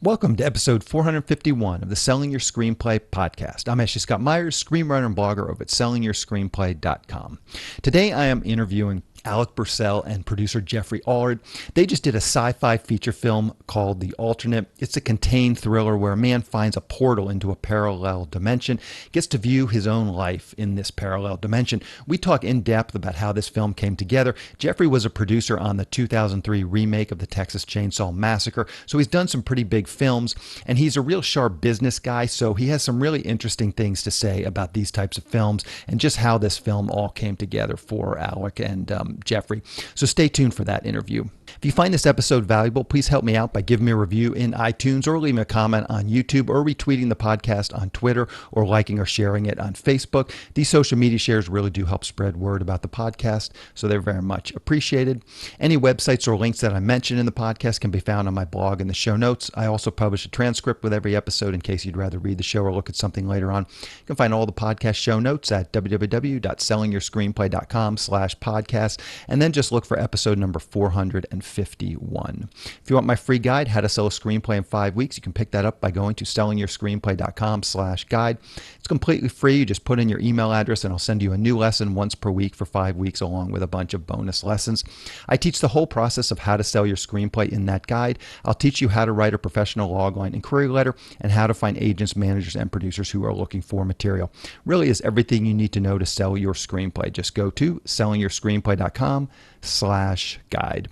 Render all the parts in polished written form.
Welcome to episode 451 of the Selling Your Screenplay podcast. I'm Ashley Scott Meyers, screenwriter and blogger over at sellingyourscreenplay.com. Today I am interviewing Alrik Bursell and producer Jeffrey Allard. They just did a sci-fi feature film called The Alternate. It's a contained thriller where a man finds a portal into a parallel dimension, gets to view his own life in this parallel dimension. We talk in depth about how this film came together. Jeffrey was a producer on the 2003 remake of the Texas Chainsaw Massacre, so he's done some pretty big films, and he's a real sharp business guy, so he has some really interesting things to say about these types of films and just how this film all came together for Alrik and Jeffrey. So stay tuned for that interview. If you find this episode valuable, please help me out by giving me a review in iTunes or leaving a comment on YouTube or retweeting the podcast on Twitter or liking or sharing it on Facebook. These social media shares really do help spread word about the podcast, so they're very much appreciated. Any websites or links that I mention in the podcast can be found on my blog in the show notes. I also publish a transcript with every episode in case you'd rather read the show or look at something later on. You can find all the podcast show notes at www.sellingyourscreenplay.com/podcast, and then just look for episode number 451. If you want my free guide, How to Sell a Screenplay in 5 Weeks, you can pick that up by going to sellingyourscreenplay.com/guide. It's completely free. You just put in your email address and I'll send you a new lesson once per week for 5 weeks, along with a bunch of bonus lessons. I teach the whole process of how to sell your screenplay in that guide. I'll teach you how to write a professional logline inquiry letter and how to find agents, managers, and producers who are looking for material. Really is everything you need to know to sell your screenplay. Just go to sellingyourscreenplay.com/guide.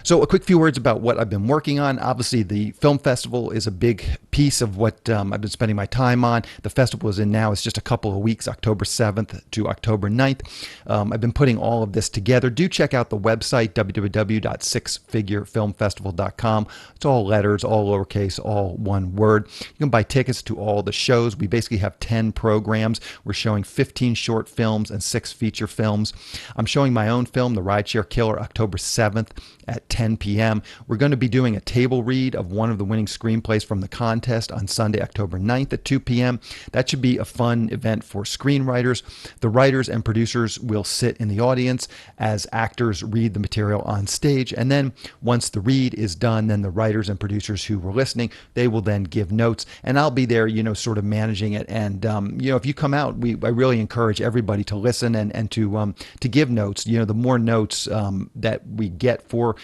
So a quick few words about what I've been working on. Obviously, the film festival is a big piece of what I've been spending my time on. The festival is in now. It's just a couple of weeks, October 7th to October 9th. I've been putting all of this together. Do check out the website, www.sixfigurefilmfestival.com. It's all letters, all lowercase, all one word. You can buy tickets to all the shows. We basically have 10 programs. We're showing 15 short films and 6 feature films. I'm showing my own film, The Rideshare Killer, October 7th at 10 p.m. We're going to be doing a table read of one of the winning screenplays from the contest on Sunday, October 9th at 2 p.m. That should be a fun event for screenwriters. The writers and producers will sit in the audience as actors read the material on stage. And then once the read is done, then the writers and producers who were listening, they will then give notes. And I'll be there, sort of managing it. And, if you come out, I really encourage everybody to listen and to give notes. The more notes that we get for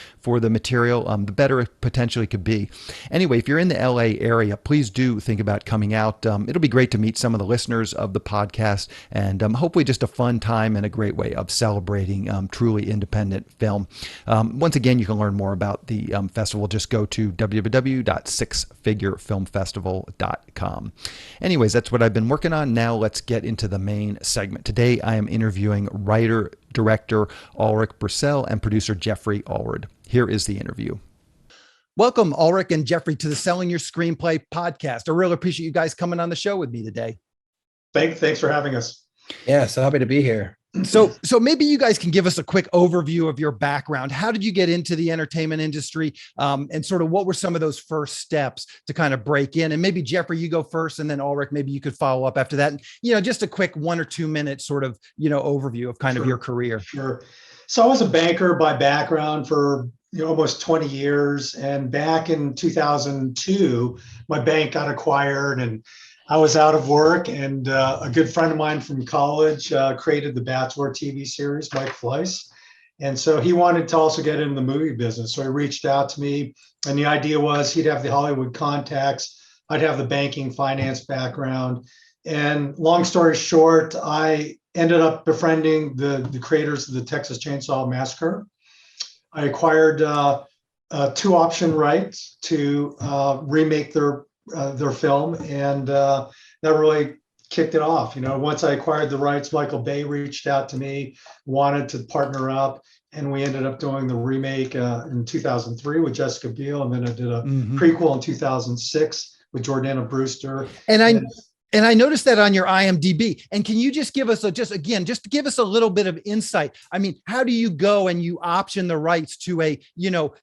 the material, the better it potentially could be. Anyway, if you're in the LA area, please do think about coming out. It'll be great to meet some of the listeners of the podcast, and hopefully just a fun time and a great way of celebrating truly independent film. Once again, you can learn more about the festival. Just go to www.sixfigurefilmfestival.com. Anyways, that's what I've been working on. Now let's get into the main segment. Today, I am interviewing writer-director Alrik Bursell and producer Jeffrey Allard. Here is the interview. Welcome, Alrik and Jeffrey, to the Selling Your Screenplay podcast. I really appreciate you guys coming on the show with me today. Thanks for having us. Yeah, so happy to be here. So maybe you guys can give us a quick overview of your background. How did you get into the entertainment industry? And sort of what were some of those first steps to kind of break in? And maybe Jeffrey, you go first, and then Alrik, maybe you could follow up after that. And, just a quick 1 or 2 minute sort of, overview of kind of your career. Sure. So I was a banker by background for almost 20 years. And back in 2002, my bank got acquired and I was out of work, and a good friend of mine from college created the Bachelor TV series, Mike Fleiss. And so he wanted to also get into the movie business. So he reached out to me, and the idea was he'd have the Hollywood contacts. I'd have the banking finance background. And long story short, I ended up befriending the creators of the Texas Chainsaw Massacre. I acquired 2 option rights to remake their film, and that really kicked it off. Once I acquired the rights, Michael Bay reached out to me, wanted to partner up, and we ended up doing the remake in 2003 with Jessica Biel, and then I did a prequel in 2006 with Jordana Brewster. And I noticed that on your IMDb. And can you just give us just give us a little bit of insight? I mean, how do you go and you option the rights to a,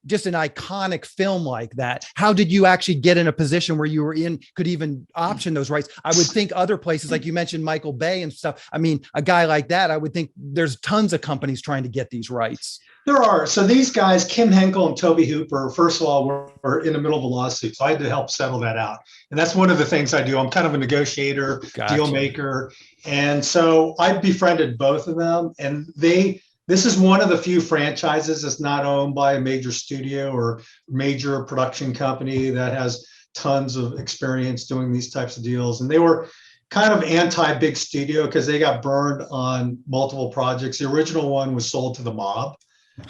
just an iconic film like that? How did you actually get in a position where you could even option those rights? I would think other places, like you mentioned, Michael Bay and stuff. I mean, a guy like that, I would think there's tons of companies trying to get these rights. There are. So these guys, Kim Henkel and Toby Hooper, first of all, were in the middle of a lawsuit. So I had to help settle that out. And that's one of the things I do. I'm kind of a negotiator, deal Gotcha. maker. And so I befriended both of them. And this is one of the few franchises that's not owned by a major studio or major production company that has tons of experience doing these types of deals. And they were kind of anti-big studio because they got burned on multiple projects. The original one was sold to the mob.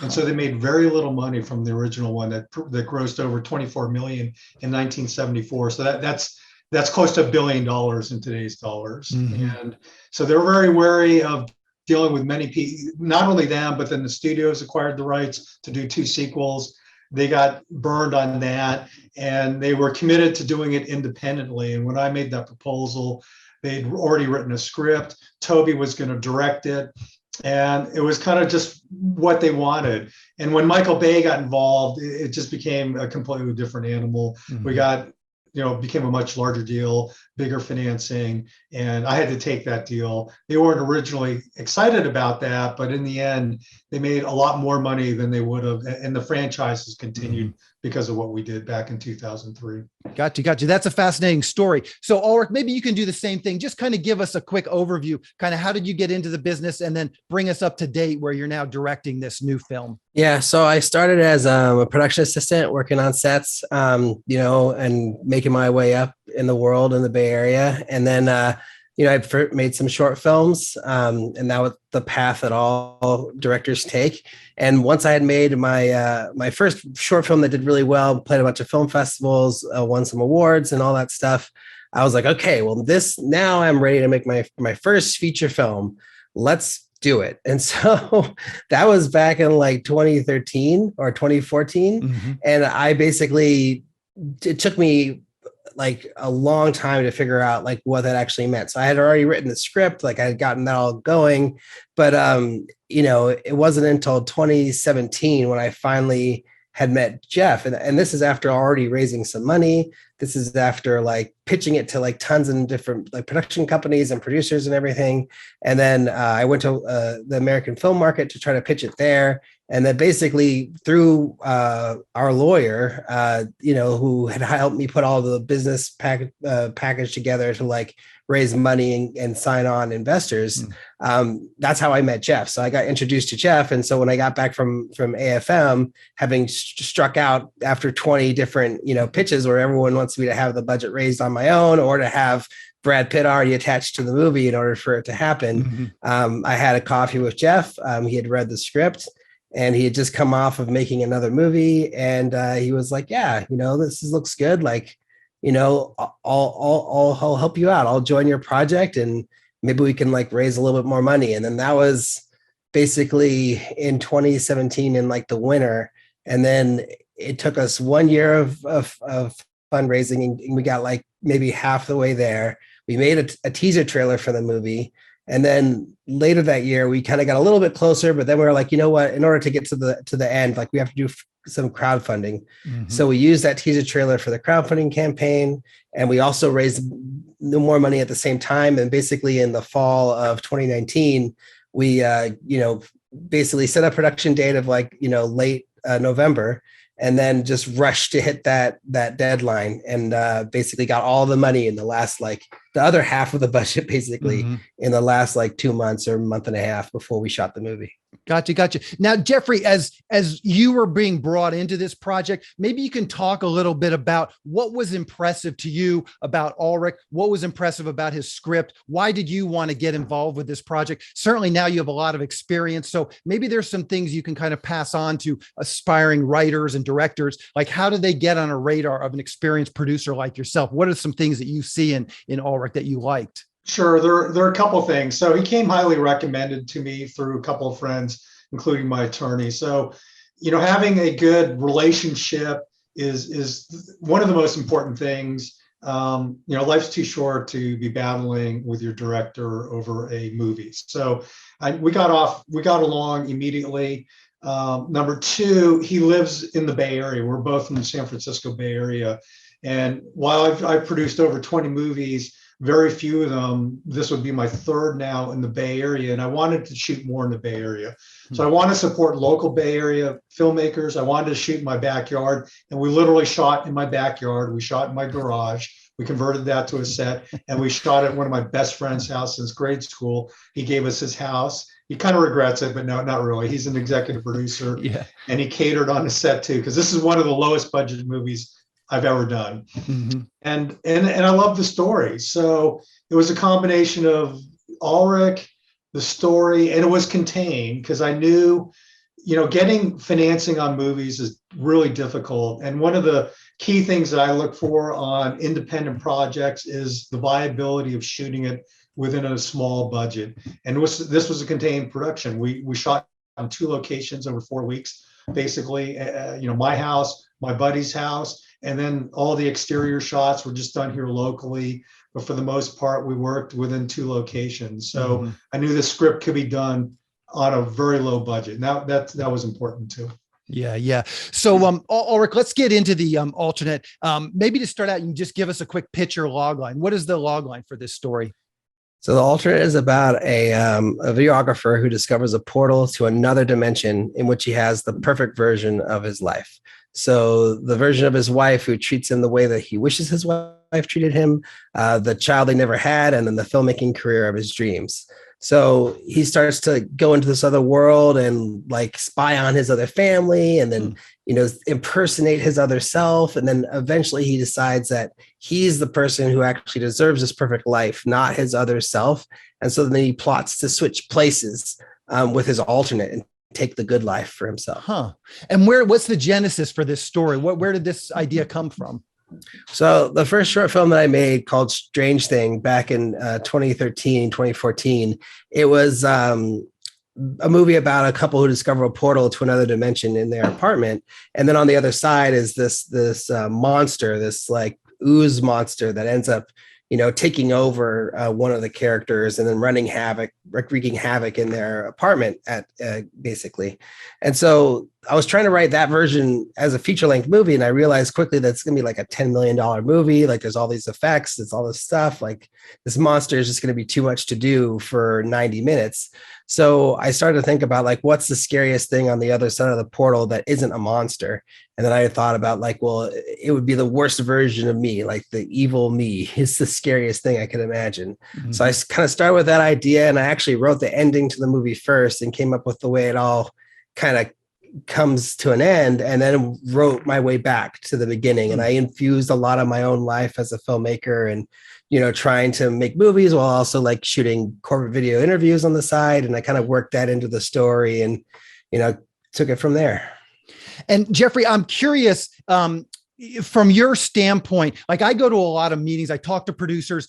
And so they made very little money from the original one that grossed over 24 million in 1974. So that's close to $1 billion in today's dollars. Mhm. And so they're very wary of dealing with many people, not only them, but then the studios acquired the rights to do 2 sequels. They got burned on that, and they were committed to doing it independently. And when I made that proposal, they'd already written a script. Toby was going to direct it. And it was kind of just what they wanted. And when Michael Bay got involved, it just became a completely different animal. We got, became a much larger deal, bigger financing, and I had to take that deal. They weren't originally excited about that, but in the end, they made a lot more money than they would have. And the franchise has continued because of what we did back in 2003. Got you. That's a fascinating story. So Ulrich, maybe you can do the same thing. Just kind of give us a quick overview, kind of how did you get into the business, and then bring us up to date where you're now directing this new film. Yeah, so I started as a production assistant working on sets, and making my way up in the world in the Bay Area. And then, I made some short films, and that was the path that all directors take. And once I had made my first short film that did really well, played a bunch of film festivals, won some awards and all that stuff, I was like, okay, well, now I'm ready to make my first feature film. Let's do it. And so that was back in like 2013 or 2014. And I basically, it took me like a long time to figure out like what that actually meant. So I had already written the script, like I had gotten that all going, but it wasn't until 2017 when I finally had met Jeff. And this is after already raising some money. This is after like pitching it to like tons of different like production companies and producers and everything. And then I went to the American film market to try to pitch it there. And then basically through our lawyer, who had helped me put all the business package together to like raise money and sign on investors. That's how I met Jeff. So I got introduced to Jeff. And so when I got back from AFM, having struck out after 20 different, pitches where everyone wants me to have the budget raised on my own or to have Brad Pitt already attached to the movie in order for it to happen. I had a coffee with Jeff. He had read the script. And he had just come off of making another movie. And he was like, yeah, this looks good. Like, I'll help you out. I'll join your project and maybe we can like raise a little bit more money. And then that was basically in 2017 in like the winter. And then it took us 1 year of fundraising and we got like maybe half the way there. We made a teaser trailer for the movie. And then later that year, we kind of got a little bit closer, but then we were like, you know what, in order to get to the end, like we have to do some crowdfunding. So we used that teaser trailer for the crowdfunding campaign. And we also raised more money at the same time. And basically in the fall of 2019, we, basically set a production date of like, late November, and then just rushed to hit that deadline and basically got all the money in the last, like the other half of the budget, basically in the last like 2 months or month and a half before we shot the movie. Gotcha. Now, Jeffrey, as you were being brought into this project, maybe you can talk a little bit about what was impressive to you about Alrik, what was impressive about his script. Why did you want to get involved with this project? Certainly now you have a lot of experience. So maybe there's some things you can kind of pass on to aspiring writers and directors. Like how do they get on a radar of an experienced producer like yourself? What are some things that you see in Alrik that you liked? Sure. There are a couple of things. So he came highly recommended to me through a couple of friends, including my attorney. So, having a good relationship is one of the most important things. Life's too short to be battling with your director over a movie. So we got along immediately. Number two, he lives in the Bay Area. We're both in the San Francisco Bay Area. And while I've produced over 20 movies, very few of them. This would be my third now in the Bay Area, and I wanted to shoot more in the Bay Area. So I want to support local Bay Area filmmakers. I wanted to shoot in my backyard, and we literally shot in my backyard. We shot in my garage. We converted that to a set, and we shot at one of my best friend's house since grade school. He gave us his house. He kind of regrets it, but no, not really. He's an executive producer, and he catered on the set too, because this is one of the lowest budget movies I've ever done. And I love the story. So it was a combination of Alrik, the story, and it was contained because I knew, getting financing on movies is really difficult. And one of the key things that I look for on independent projects is the viability of shooting it within a small budget. And this was a contained production. We shot on 2 locations over 4 weeks, basically, my house, my buddy's house, and then all the exterior shots were just done here locally. But for the most part, we worked within 2 locations. So I knew the script could be done on a very low budget. Now that was important too. Yeah. So, Alrik, let's get into the alternate. Maybe to start out, you can just give us a quick picture logline. What is the logline for this story? So the alternate is about a videographer who discovers a portal to another dimension in which he has the perfect version of his life. So the version of his wife who treats him the way that he wishes his wife treated him, the child they never had, and then the filmmaking career of his dreams. So he starts to go into this other world and like spy on his other family and then, impersonate his other self. And then eventually he decides that he's the person who actually deserves this perfect life, not his other self. And so then he plots to switch places with his alternate and take the good life for himself. And what's the genesis for this story? Where did this idea come from? So the first short film that I made called Strange Thing back in 2013, 2014, it was a movie about a couple who discover a portal to another dimension in their apartment. And then on the other side is this monster, this like ooze monster that ends up, taking over one of the characters and then wreaking havoc in their apartment basically. And so I was trying to write that version as a feature-length movie, and I realized quickly that it's going to be like a $10 million movie. Like there's all these effects, it's all this stuff. Like this monster is just going to be too much to do for 90 minutes. So I started to think about like, what's the scariest thing on the other side of the portal that isn't a monster? And then I thought about like, well, it would be the worst version of me, like the evil me is the scariest thing I could imagine. So I kind of started with that idea, and I actually wrote the ending to the movie first and came up with the way it all kind of comes to an end, and then wrote my way back to the beginning. And I infused a lot of my own life as a filmmaker and, trying to make movies while also like shooting corporate video interviews on the side. And I kind of worked that into the story and, took it from there. And Jeffrey, I'm curious, from your standpoint, like I go to a lot of meetings, I talk to producers,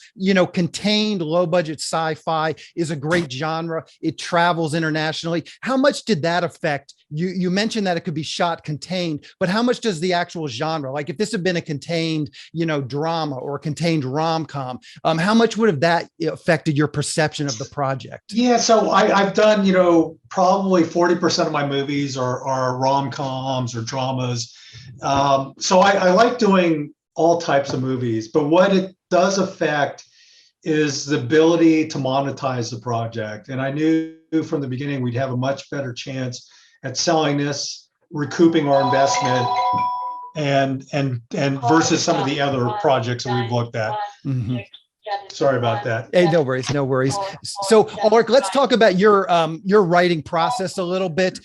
contained low budget sci-fi is a great genre. It travels internationally. How much did that affect you? You mentioned that it could be shot contained, but how much does the actual genre, like if this had been a contained, drama or a contained rom-com, how much would have that affected your perception of the project? Yeah. So I've done, probably 40% of my movies are rom-coms or dramas. So I like doing all types of movies, but what it does affect is the ability to monetize the project. And I knew from the beginning we'd have a much better chance at selling this, recouping our investment, and versus some of the other projects that we've looked at. Sorry about that. Hey, no worries. So, Alrik, let's talk about your writing process a little bit.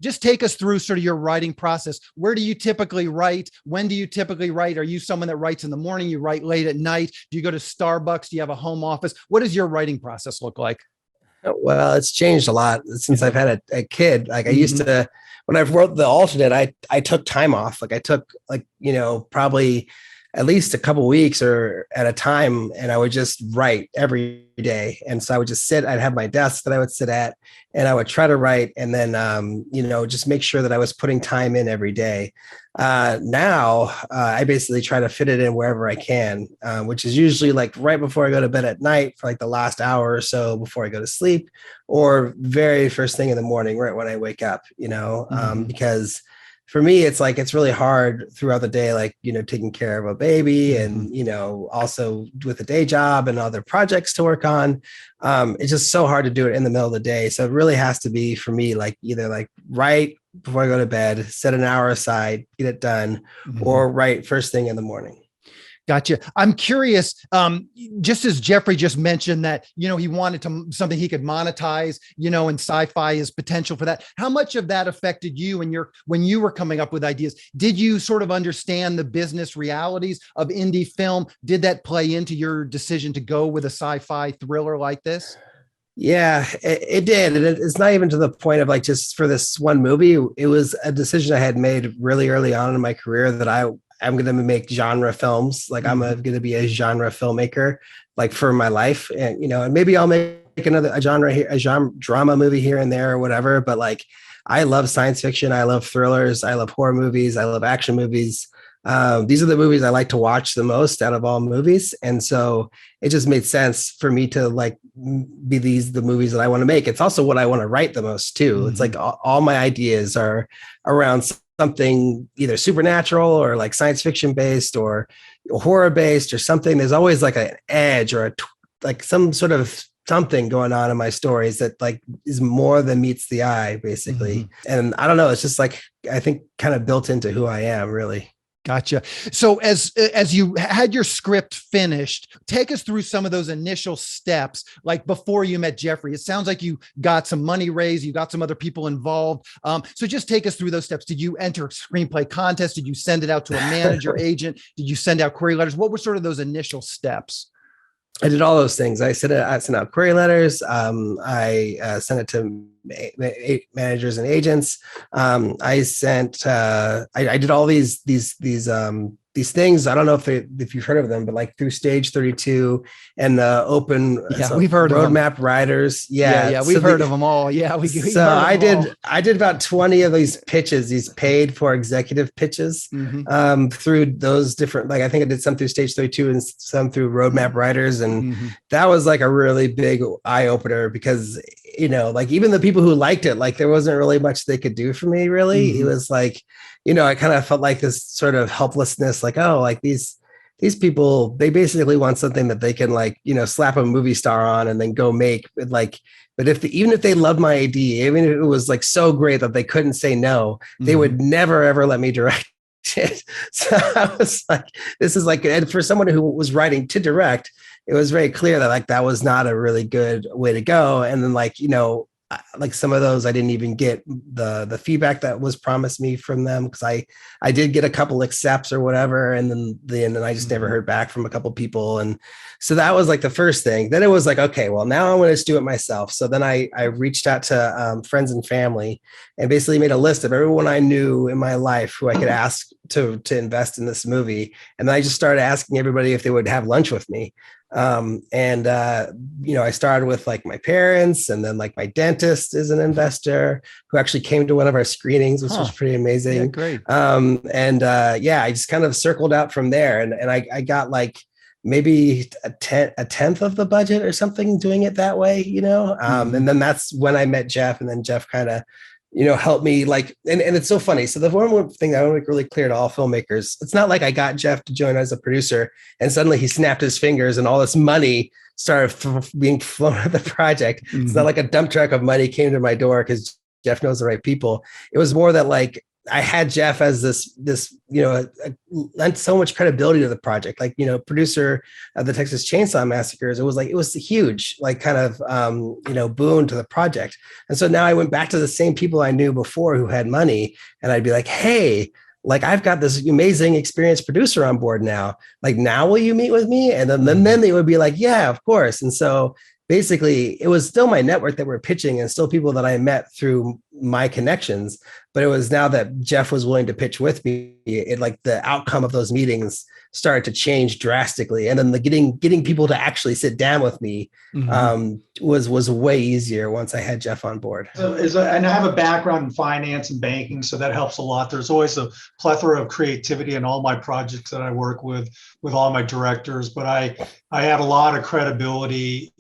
Just take us through sort of your writing process. Where do you typically write? When do you typically write? Are you someone that writes in the morning? You write late at night? Do you go to Starbucks? Do you have a home office? What does your writing process look like? Well, it's changed a lot since I've had a kid. Like I used to, when I wrote the alternate, I took time off. Like I took probably at least a couple of weeks or at a time, and I would just write every day. And so I would just sit, I'd have my desk that I would sit at, and I would try to write, and then, just make sure that I was putting time in every day. Now I basically try to fit it in wherever I can, which is usually like right before I go to bed at night for like the last hour or so before I go to sleep, or very first thing in the morning, right when I wake up, because for me, it's like, it's really hard throughout the day, like, taking care of a baby and, also with a day job and other projects to work on. It's just so hard to do it in the middle of the day. So it really has to be for me, like either like right before I go to bed, set an hour aside, get it done, or right first thing in the morning. Gotcha. I'm curious, just as Jeffrey just mentioned that, he wanted something he could monetize, and sci-fi is potential for that. How much of that affected you when you were coming up with ideas? Did you sort of understand the business realities of indie film? Did that play into your decision to go with a sci-fi thriller like this? Yeah, it did. And it's not even to the point of like just for this one movie. It was a decision I had made really early on in my career that I'm going to make genre films. Like I'm going to be a genre filmmaker, like for my life. And, and maybe I'll make a genre drama movie here and there or whatever. But like, I love science fiction. I love thrillers. I love horror movies. I love action movies. These are the movies I like to watch the most out of all movies. And so it just made sense for me to like be the movies that I want to make. It's also what I want to write the most too. It's like all my ideas are around something either supernatural or like science fiction based or horror based or something. There's always like an edge or like some sort of something going on in my stories that like is more than meets the eye basically. And I don't know, it's just like, I think kind of built into who I am really. Gotcha. So as you had your script finished, take us through some of those initial steps, like before you met Jeffrey. It sounds like you got some money raised, you got some other people involved. So just take us through those steps. Did you enter a screenplay contest? Did you send it out to a manager, agent? Did you send out query letters? What were sort of those initial steps? I did all those things. I sent out query letters. I sent it to managers and agents. I did all these things. I don't know if you've heard of them, but like through Stage 32 and the open we've heard roadmap of them. writers. We've heard of them all. I did about 20 of these pitches, these paid for executive pitches through those different, like I think I did some through Stage 32 and some through roadmap writers. And that was like a really big eye opener because, like even the people who liked it, like there wasn't really much they could do for me really. It was like, I kind of felt like this sort of helplessness, like, oh, like these people, they basically want something that they can like, slap a movie star on and then go make. Like, but even if they loved my idea, even if it was like so great that they couldn't say no, they would never, ever let me direct it. So I was like, this is like, and for someone who was writing to direct, it was very clear that like, that was not a really good way to go. And then like, like some of those I didn't even get the feedback that was promised me from them because I did get a couple accepts or whatever, and then I just never heard back from a couple people, and so that was like the first thing. Then it was like, okay, well now I'm going to just do it myself. So then I reached out to friends and family and basically made a list of everyone I knew in my life who I could ask to invest in this movie, and then I just started asking everybody if they would have lunch with me. I started with like my parents, and then like my dentist is an investor who actually came to one of our screenings, which was pretty amazing. Yeah, great. I just kind of circled out from there, and I got like maybe a tenth of the budget or something doing it that way, and then that's when I met Jeff, and then Jeff kind of help me like, and it's so funny. So the one thing I want to make really clear to all filmmakers, it's not like I got Jeff to join as a producer and suddenly he snapped his fingers and all this money started being flown at the project. It's not like a dump truck of money came to my door because Jeff knows the right people. It was more that like, I had Jeff as this lent so much credibility to the project, like, producer of the Texas Chainsaw Massacres. It was a huge, like kind of, boon to the project. And so now I went back to the same people I knew before who had money, and I'd be like, hey, like I've got this amazing experienced producer on board now. Like, now will you meet with me? And then they would be like, yeah, of course. And so basically it was still my network that were pitching and still people that I met through my connections, but it was now that Jeff was willing to pitch with me, it like the outcome of those meetings started to change drastically. And then the getting people to actually sit down with me was way easier once I had Jeff on board. And I have a background in finance and banking, so that helps a lot. There's always a plethora of creativity in all my projects that I work with all my directors, but I have a lot of credibility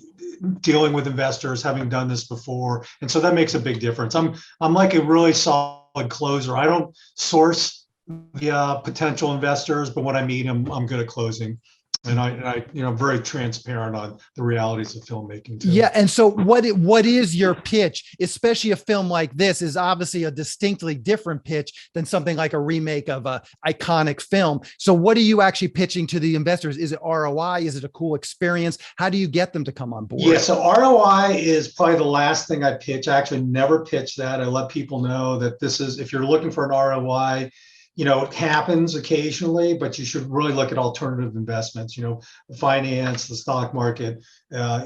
dealing with investors, having done this before. And so that makes a big difference. I'm like a really solid solid closer. I don't source the potential investors, but when I meet them, I'm good at closing. And I very transparent on the realities of filmmaking too. Yeah. And so what is your pitch, especially a film like this is obviously a distinctly different pitch than something like a remake of a iconic film. So what are you actually pitching to the investors? Is it ROI? Is it a cool experience? How do you get them to come on board? Yeah. So ROI is probably the last thing I pitch. I actually never pitch that. I let people know that this is, if you're looking for an ROI, it happens occasionally, but you should really look at alternative investments, finance, the stock market.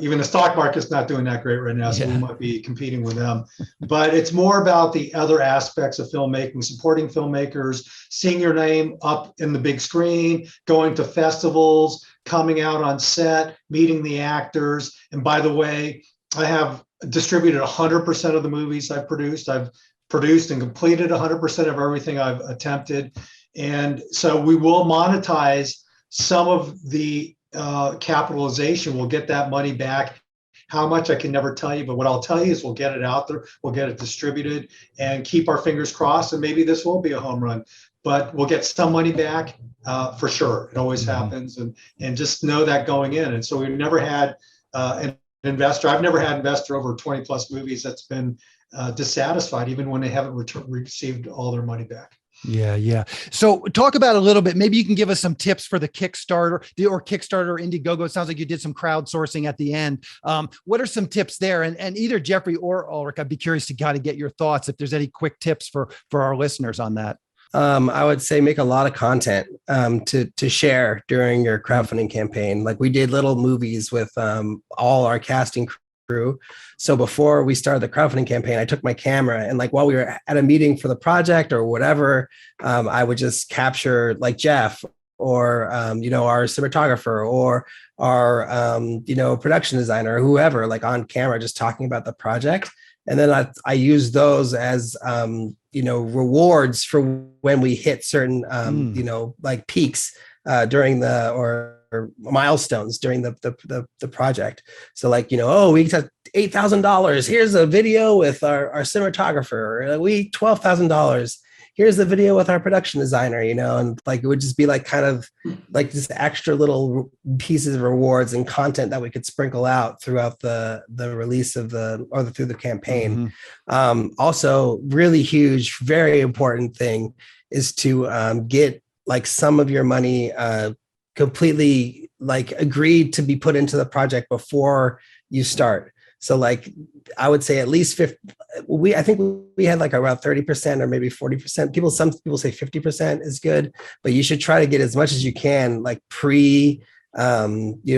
Even the stock market's not doing that great right now, so we might be competing with them. But it's more about the other aspects of filmmaking, supporting filmmakers, seeing your name up in the big screen, going to festivals, coming out on set, meeting the actors. And by the way, I have distributed 100% of the movies I've produced. I've produced and completed 100% of everything I've attempted. And so we will monetize some of the capitalization. We'll get that money back. How much I can never tell you, but what I'll tell you is we'll get it out there, we'll get it distributed, and keep our fingers crossed. And maybe this will be a home run, but we'll get some money back for sure. It always happens, and just know that going in. And so we've never had an investor. I've never had an investor over 20 plus movies that's been dissatisfied, even when they haven't received all their money back. Yeah. So talk about a little bit, maybe you can give us some tips for the Kickstarter or Indiegogo. It sounds like you did some crowdsourcing at the end. What are some tips there? And either Jeffrey or Alrik, I'd be curious to kind of get your thoughts if there's any quick tips for our listeners on that. I would say make a lot of content to share during your crowdfunding campaign. Like we did little movies with all our casting crew. So before we started the crowdfunding campaign, I took my camera and while we were at a meeting for the project or whatever, I would just capture Jeff or, our cinematographer or our, production designer, or whoever, on camera, just talking about the project. And then I use those as, rewards for when we hit certain, peaks during or milestones during the project. So we got $8,000. Here's a video with our cinematographer. We $12,000. Here's the video with our production designer, and it would just be kind of just extra little pieces of rewards and content that we could sprinkle out throughout the release of through the campaign. Mm-hmm. Also, really huge, very important thing is to get some of your money completely agreed to be put into the project before you start. So I would say at least 50, I think we had around 30% or maybe 40%. Some people say 50% is good, but you should try to get as much as you can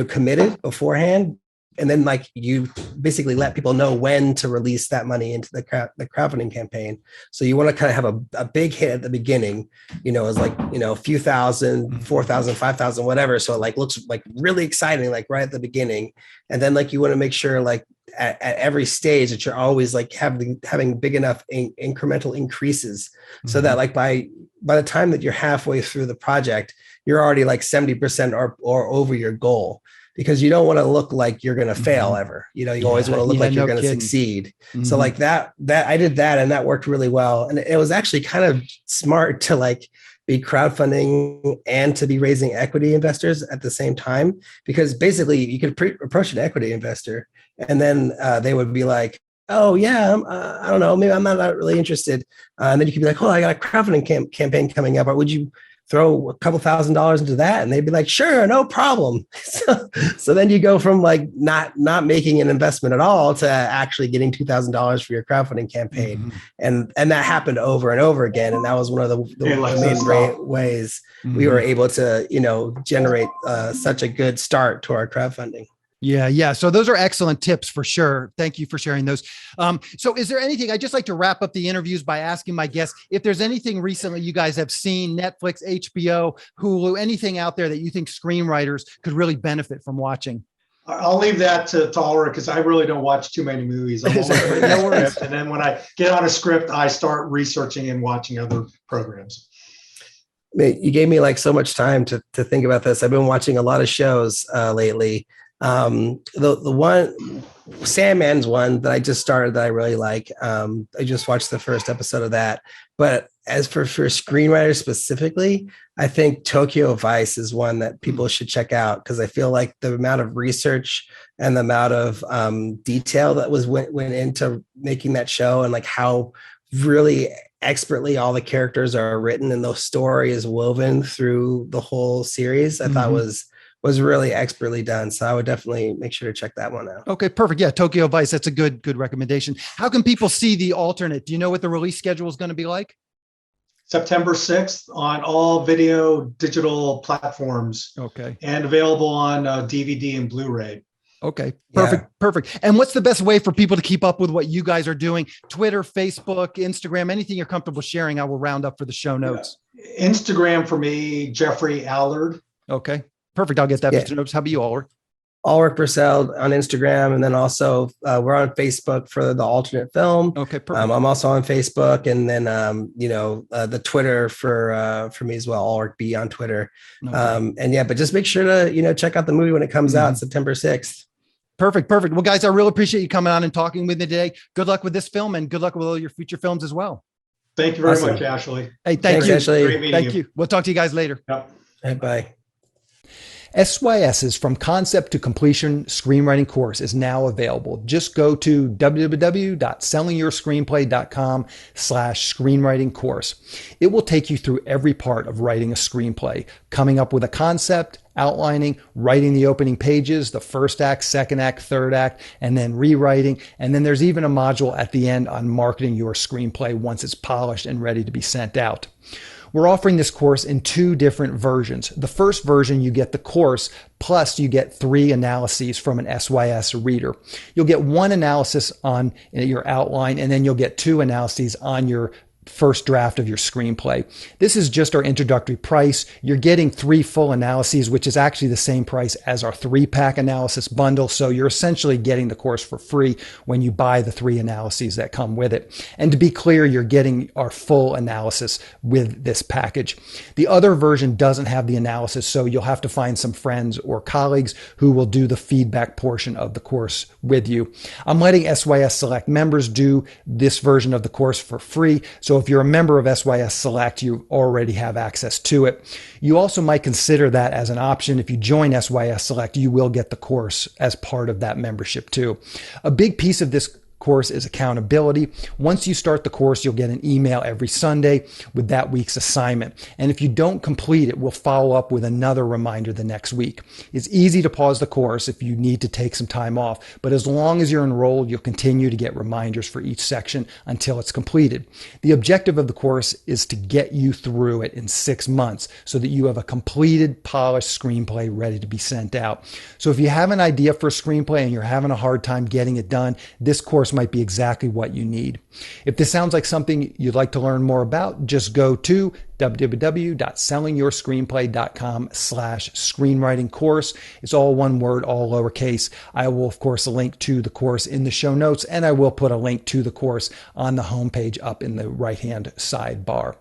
committed beforehand. And then you basically let people know when to release that money into the crowdfunding campaign. So you want to kind of have a big hit at the beginning, as a few thousand, 4,000, 5,000, whatever. So it looks really exciting, right at the beginning. And then you want to make sure at every stage that you're always having big enough incremental increases, so that by the time that you're halfway through the project, you're already 70% or over your goal. Because you don't want to look like you're going to fail ever. You always want to look like you're going to succeed. Mm-hmm. So that I did that, and that worked really well. And it was actually kind of smart to be crowdfunding and to be raising equity investors at the same time, because basically you could approach an equity investor and then they would be like, oh yeah, I don't know, maybe I'm not really interested. And then you could be like, oh, I got a crowdfunding campaign coming up. Or would you throw a couple $1,000s into that? And they'd be like, sure, no problem. So then you go from not making an investment at all to actually getting $2,000 for your crowdfunding campaign. Mm-hmm. And that happened over and over again. And that was one of the main ways we were able to, generate such a good start to our crowdfunding. Yeah. So those are excellent tips for sure. Thank you for sharing those. So is there anything, I'd just like to wrap up the interviews by asking my guests, if there's anything recently you guys have seen, Netflix, HBO, Hulu, anything out there that you think screenwriters could really benefit from watching? I'll leave that to Alrik, because I really don't watch too many movies. I'm no worries. And then when I get on a script, I start researching and watching other programs. You gave me so much time to think about this. I've been watching a lot of shows lately. The one Sandman's one that I just started that I really like. I just watched the first episode of that. But as for screenwriters specifically, I think Tokyo Vice is one that people should check out, because I feel like the amount of research and the amount of detail that went into making that show, and like how really expertly all the characters are written and the story is woven through the whole series, I thought was really expertly done. So I would definitely make sure to check that one out. Okay, perfect. Yeah, Tokyo Vice. That's a good recommendation. How can people see the alternate? Do you know what the release schedule is going to be like? September 6th on all video digital platforms. Okay. And available on DVD and Blu-ray. Okay, perfect. And what's the best way for people to keep up with what you guys are doing? Twitter, Facebook, Instagram, anything you're comfortable sharing, I will round up for the show notes. Yeah. Instagram for me, Jeffrey Allard. Okay, perfect. I'll get that for the notes. How about you, Alrik? Alrik Bursell on Instagram. And then also we're on Facebook for the alternate film. Okay, perfect. I'm also on Facebook, and then, the Twitter for me as well, Alrik B on Twitter. Okay. But just make sure to, check out the movie when it comes out September 6th. Perfect. Well, guys, I really appreciate you coming on and talking with me today. Good luck with this film, and good luck with all your future films as well. Thank you very much, Ashley. Hey, thanks, Ashley. Great meeting you. We'll talk to you guys later. Yep. Hey, bye. SYS's From Concept to Completion Screenwriting course is now available. Just go to www.sellingyourscreenplay.com/screenwriting course. It will take you through every part of writing a screenplay, coming up with a concept, outlining, writing the opening pages, the first act, second act, third act, and then rewriting. And then there's even a module at the end on marketing your screenplay once it's polished and ready to be sent out. We're offering this course in 2 different versions. The first version, you get the course, plus you get 3 analyses from an SYS reader. You'll get 1 analysis on your outline, and then you'll get 2 analyses on your first draft of your screenplay. This is just our introductory price. You're getting 3 full analyses, which is actually the same price as our 3-pack analysis bundle. So you're essentially getting the course for free when you buy the 3 analyses that come with it. And to be clear, you're getting our full analysis with this package. The other version doesn't have the analysis, so you'll have to find some friends or colleagues who will do the feedback portion of the course with you. I'm letting SYS Select members do this version of the course for free. So if you're a member of SYS Select, you already have access to it. You also might consider that as an option. If you join SYS Select, you will get the course as part of that membership too. A big piece of this course is accountability. Once you start the course, you'll get an email every Sunday with that week's assignment. And if you don't complete it, we'll follow up with another reminder the next week. It's easy to pause the course if you need to take some time off, but as long as you're enrolled, you'll continue to get reminders for each section until it's completed. The objective of the course is to get you through it in 6 months so that you have a completed, polished screenplay ready to be sent out. So if you have an idea for a screenplay and you're having a hard time getting it done, this course might be exactly what you need. If this sounds like something you'd like to learn more about, just go to www.sellingyourscreenplay.com/screenwriting course. It's all one word, all lowercase. I will, of course, link to the course in the show notes, and I will put a link to the course on the homepage up in the right-hand sidebar.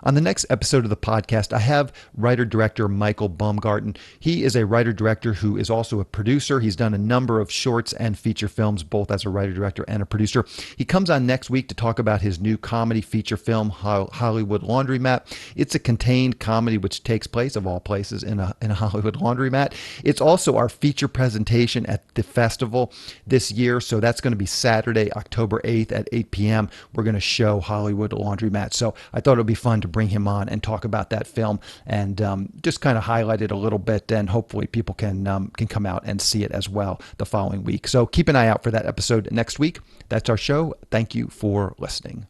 On the next episode of the podcast, I have writer-director Michael Baumgarten. He is a writer-director who is also a producer. He's done a number of shorts and feature films, both as a writer-director and a producer. He comes on next week to talk about his new comedy feature film, Hollywood Laundromat. It's a contained comedy which takes place, of all places, in a Hollywood laundromat. It's also our feature presentation at the festival this year, so that's going to be Saturday, October 8th at 8 p.m. We're going to show Hollywood Laundromat. So I thought it would be fun to bring him on and talk about that film and just kind of highlight it a little bit, and hopefully people can come out and see it as well the following week. So keep an eye out for that episode next week. That's our show. Thank you for listening.